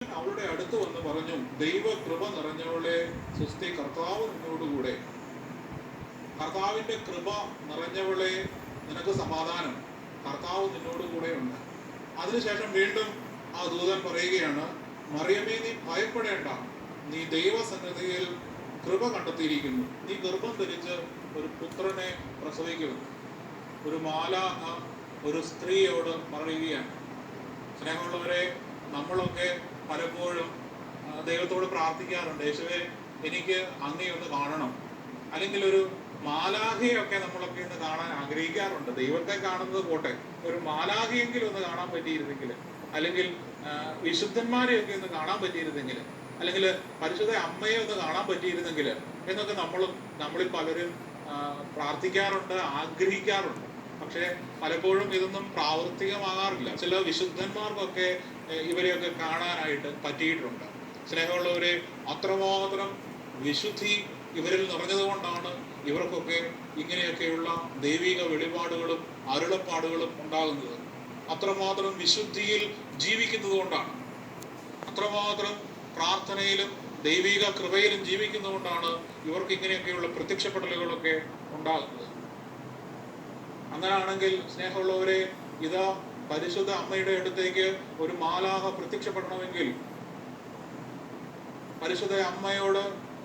അവളുടെ അടുത്ത് വന്ന് പറഞ്ഞു, ദൈവ കൃപ നിറഞ്ഞവളെ സ്വസ്തി, കർത്താവ് നിന്നോടുകൂടെ. കർത്താവിന്റെ കൃപ നിറഞ്ഞവളെ, നിനക്ക് സമാധാനം, കർത്താവ് നിന്നോടുകൂടെ ഉണ്ട്. അതിനുശേഷം വീണ്ടും ആ ദൂതൻ പറയുകയാണ്, മറിയമേ, നീ ഭയപ്പെടേണ്ട, നീ ദൈവസന്നിധിയിൽ കൃപ കണ്ടെത്തിയിരിക്കുന്നു. നീ ഗർഭം ധരിച്ച് ഒരു പുത്രനെ പ്രസവിക്കുന്നു. ഒരു മാലാഖ ഒരു സ്ത്രീയോട് പറയുകയാണ്. സ്നേഹമുള്ളവരെ, നമ്മളൊക്കെ പലപ്പോഴും ദൈവത്തോട് പ്രാർത്ഥിക്കാറുണ്ട്, യേശുവേ, എനിക്ക് അങ്ങയെ ഒന്ന് കാണണം. അല്ലെങ്കിൽ ഒരു മാലാഖയൊക്കെ നമ്മളൊക്കെ ഒന്ന് കാണാൻ ആഗ്രഹിക്കാറുണ്ട്. ദൈവത്തെ കാണുന്നത് പോട്ടെ, ഒരു മാലാഖയെങ്കിലും ഒന്ന് കാണാൻ പറ്റിയിരുന്നെങ്കിൽ, അല്ലെങ്കിൽ വിശുദ്ധന്മാരെയൊക്കെ ഒന്ന് കാണാൻ പറ്റിയിരുന്നെങ്കിൽ, അല്ലെങ്കിൽ പരിശുദ്ധ അമ്മയെ ഒന്ന് കാണാൻ പറ്റിയിരുന്നെങ്കിൽ എന്നൊക്കെ നമ്മളിൽ പലരും പ്രാർത്ഥിക്കാറുണ്ട്, ആഗ്രഹിക്കാറുണ്ട്. പക്ഷെ പലപ്പോഴും ഇതൊന്നും പ്രാവർത്തികമാകാറില്ല. ചില വിശുദ്ധന്മാർക്കൊക്കെ ഇവരെയൊക്കെ കാണാനായിട്ട് പറ്റിയിട്ടുണ്ട്. സ്നേഹമുള്ളവരെ, അത്രമാത്രം വിശുദ്ധി ഇവരിൽ നിറഞ്ഞതുകൊണ്ടാണ് ഇവർക്കൊക്കെ ഇങ്ങനെയൊക്കെയുള്ള ദൈവിക വെളിപാടുകളും അരുളപ്പാടുകളും ഉണ്ടാകുന്നത്. അത്രമാത്രം വിശുദ്ധിയിൽ ജീവിക്കുന്നത് കൊണ്ടാണ്, അത്രമാത്രം പ്രാർത്ഥനയിലും ദൈവിക കൃപയിലും ജീവിക്കുന്നതുകൊണ്ടാണ് ഇവർക്ക് ഇങ്ങനെയൊക്കെയുള്ള പ്രത്യക്ഷപ്പെടലുകളൊക്കെ ഉണ്ടാകുന്നത്. അങ്ങനെയാണെങ്കിൽ സ്നേഹമുള്ളവരെ, ഇതാ പരിശുദ്ധ അമ്മയുടെ അടുത്തേക്ക് ഒരു മാലാഖ പ്രത്യക്ഷപ്പെടണമെങ്കിൽ പരിശുദ്ധ അമ്മയോട്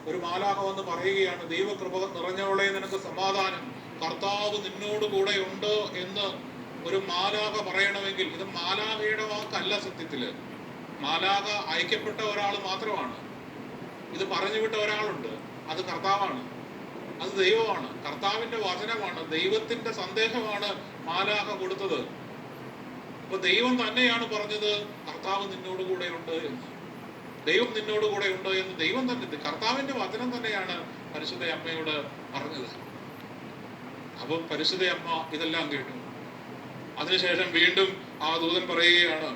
ഒരു മാലാഖ വന്ന് പറയുകയാണ്, ദൈവകൃപ നിറഞ്ഞവളെ, നിനക്ക് സമാധാനം, കർത്താവ് നിന്നോട് കൂടെ ഉണ്ട് എന്ന് ഒരു മാലാഖ പറയണമെങ്കിൽ, ഇത് മാലാഖയുടെ വാക്കല്ല. സത്യത്തില് മാലാഖ അയക്കപ്പെട്ട ഒരാൾ മാത്രമാണ്. ഇത് പറഞ്ഞു വിട്ട ഒരാളുണ്ട്, അത് കർത്താവാണ്, അത് ദൈവമാണ്, കർത്താവിന്റെ വചനമാണ്, ദൈവത്തിന്റെ സന്ദേശമാണ് മാലാഖ കൊടുത്തത്. അപ്പൊ ദൈവം തന്നെയാണ് പറഞ്ഞത്, കർത്താവ് നിന്നോട് കൂടെ ഉണ്ട് എന്ന്. ദൈവം നിന്നോട് കൂടെ ഉണ്ട് എന്ന് ദൈവം തന്നെ, കർത്താവിന്റെ വചനം തന്നെയാണ് പരിശുദ്ധ അമ്മയോട് പറഞ്ഞത്. അപ്പം പരിശുദ്ധ അമ്മ ഇതെല്ലാം കേട്ടു. അതിനുശേഷം വീണ്ടും ആ ദൂതൻ പറയുകയാണ്,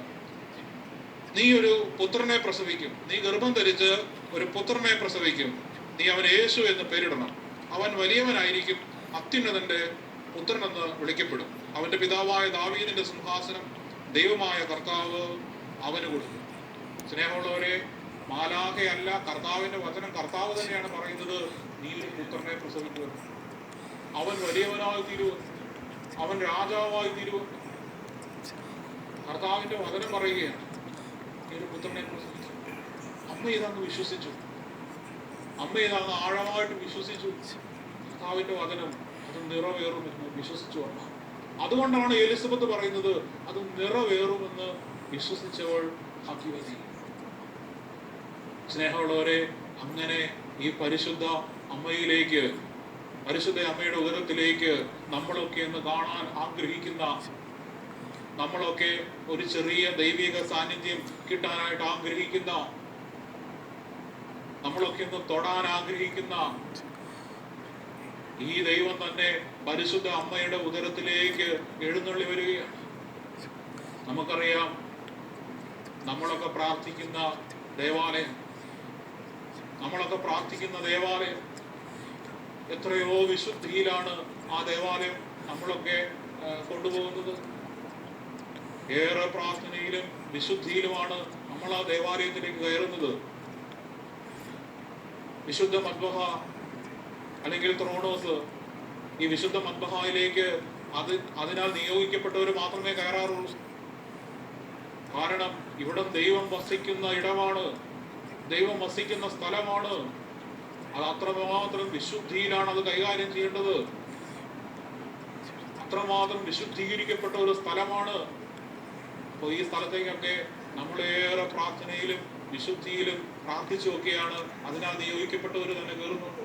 നീ ഒരു പുത്രനെ പ്രസവിക്കും, നീ ഗർഭം ധരിച്ച് ഒരു പുത്രനെ പ്രസവിക്കും, നീ അവന് യേശു എന്ന് പേരിടണം. അവൻ വലിയവനായിരിക്കും, അത്യുന്നതന്റെ പുത്രനെന്ന് വിളിക്കപ്പെടും. അവന്റെ പിതാവായ ദാവീദിന്റെ സിംഹാസനം ദൈവമായ കർത്താവ് അവന് കൊടുക്കും. സ്നേഹമുള്ളവരെ, മാലാഖയല്ല, കർത്താവിന്റെ വചനം, കർത്താവ് തന്നെയാണ് പറയുന്നത്, നീ ഒരു പുത്രനെ പ്രസവിക്കുമെന്ന്. അവൻ വലിയവനായി തീരുവെന്ന്, അവൻ രാജാവായി തീരുവെന്ന് കർത്താവിന്റെ വചനം പറയുകയാണ്. നീ ഒരു പുത്രനെ പ്രസവിച്ചു. അമ്മ ഇതാന്ന് വിശ്വസിച്ചു, അമ്മ ഇതാന്ന് ആഴമായിട്ട് വിശ്വസിച്ചു. കർത്താവിന്റെ വചനം അത് നിറവേറുമെന്ന് വിശ്വസിച്ചു അമ്മ. അതുകൊണ്ടാണ് എലിസബത്ത് പറയുന്നത്, അത് നിറവേറുമെന്ന് വിശ്വസിച്ചവൾ ഭാഗ്യവതി. സ്നേഹമുള്ളവരെ, അങ്ങനെ ഈ പരിശുദ്ധ അമ്മയിലേക്ക്, പരിശുദ്ധ അമ്മയുടെ ഉദരത്തിലേക്ക് നമ്മളൊക്കെ ഒന്ന് കാണാൻ ആഗ്രഹിക്കുന്ന, നമ്മളൊക്കെ ഒരു ചെറിയ ദൈവിക സാന്നിധ്യം കിട്ടാനായിട്ട് ആഗ്രഹിക്കുന്ന, നമ്മളൊക്കെ ഒന്ന് തൊടാൻ ആഗ്രഹിക്കുന്ന ഈ ദൈവം തന്നെ പരിശുദ്ധ അമ്മയുടെ ഉദരത്തിലേക്ക് എഴുന്നള്ളി വരികയാണ്. നമുക്കറിയാം, നമ്മളൊക്കെ പ്രാർത്ഥിക്കുന്ന ദേവാലയം, എത്രയോ വിശുദ്ധിയിലാണ് ആ ദേവാലയം നമ്മളൊക്കെ കൊണ്ടുപോകുന്നത്. ഏറെ പ്രാർത്ഥനയിലും വിശുദ്ധിയിലുമാണ് നമ്മൾ ആ ദേവാലയത്തിലേക്ക് കയറുന്നത്. വിശുദ്ധ മദ്ബഹ അല്ലെങ്കിൽ ത്രോണോസ്, ഈ വിശുദ്ധ മദ്ബഹയിലേക്ക് അതിനാൽ നിയോഗിക്കപ്പെട്ടവർ മാത്രമേ കയറാറുള്ളൂ. കാരണം ഇവിടെ ദൈവം വസിക്കുന്ന ഇടമാണ്, ദൈവം വസിക്കുന്ന സ്ഥലമാണ്. അത് അത്രമാത്രം വിശുദ്ധിയിലാണ് അത് കൈകാര്യം ചെയ്യേണ്ടത്. അത്രമാത്രം വിശുദ്ധീകരിക്കപ്പെട്ട ഒരു സ്ഥലമാണ്. അപ്പോൾ ഈ സ്ഥലത്തേക്കൊക്കെ നമ്മളേറെ പ്രാർത്ഥനയിലും വിശുദ്ധിയിലും പ്രാർത്ഥിച്ചുമൊക്കെയാണ് അതിനാൽ നിയോഗിക്കപ്പെട്ടവർ തന്നെ കയറുന്നുണ്ട്.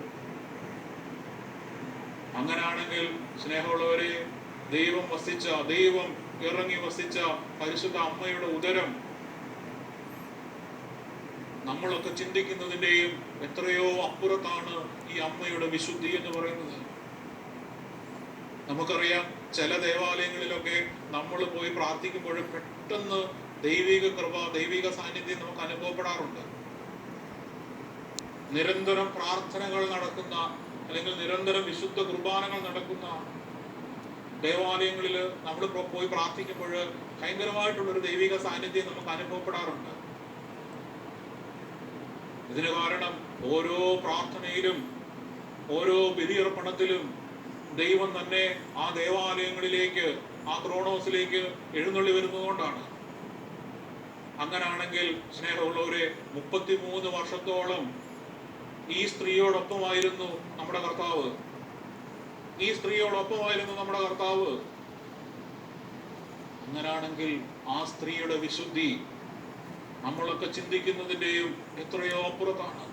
അങ്ങനാണെങ്കിൽ സ്നേഹമുള്ളവരെ, ദൈവം ഇറങ്ങി വസിച്ച പരിശുദ്ധ അമ്മയുടെ ഉദരം നമ്മളൊക്കെ ചിന്തിക്കുന്നതിൻ്റെയും എത്രയോ അപ്പുറത്താണ് ഈ അമ്മയുടെ വിശുദ്ധി എന്ന് പറയുന്നത്. നമുക്കറിയാം, ചില ദേവാലയങ്ങളിലൊക്കെ നമ്മൾ പോയി പ്രാർത്ഥിക്കുമ്പോൾ പെട്ടെന്ന് ദൈവിക കൃപ, ദൈവിക സാന്നിധ്യം നമുക്ക് അനുഭവപ്പെടാറുണ്ട്. നിരന്തരം പ്രാർത്ഥനകൾ നടക്കുന്ന, അല്ലെങ്കിൽ നിരന്തരം വിശുദ്ധ കുർബാനകൾ നടക്കുന്ന ദേവാലയങ്ങളിൽ നമ്മൾ പോയി പ്രാർത്ഥിക്കുമ്പോൾ ഭയങ്കരമായിട്ടുള്ളൊരു ദൈവിക സാന്നിധ്യം നമുക്ക് അനുഭവപ്പെടാറുണ്ട്. ഇതിന് കാരണം ഓരോ പ്രാർത്ഥനയിലും ഓരോ ബലിയർപ്പണത്തിലും ദൈവം തന്നെ ആ ദേവാലയങ്ങളിലേക്ക്, ആ ക്രോണോസിലേക്ക് എഴുന്നള്ളി വരുന്നതുകൊണ്ടാണ്. അങ്ങനാണെങ്കിൽ സ്നേഹമുള്ളവരെ, 33 വർഷത്തോളം ഈ സ്ത്രീയോടൊപ്പമായിരുന്നു നമ്മുടെ കർത്താവ്. ഈ സ്ത്രീയോടൊപ്പമായിരുന്നു നമ്മുടെ കർത്താവ്. അങ്ങനാണെങ്കിൽ ആ സ്ത്രീയുടെ വിശുദ്ധി നമ്മളൊക്കെ ചിന്തിക്കുന്നതിൻ്റെയും എത്രയോ അപ്പുറത്താണ്.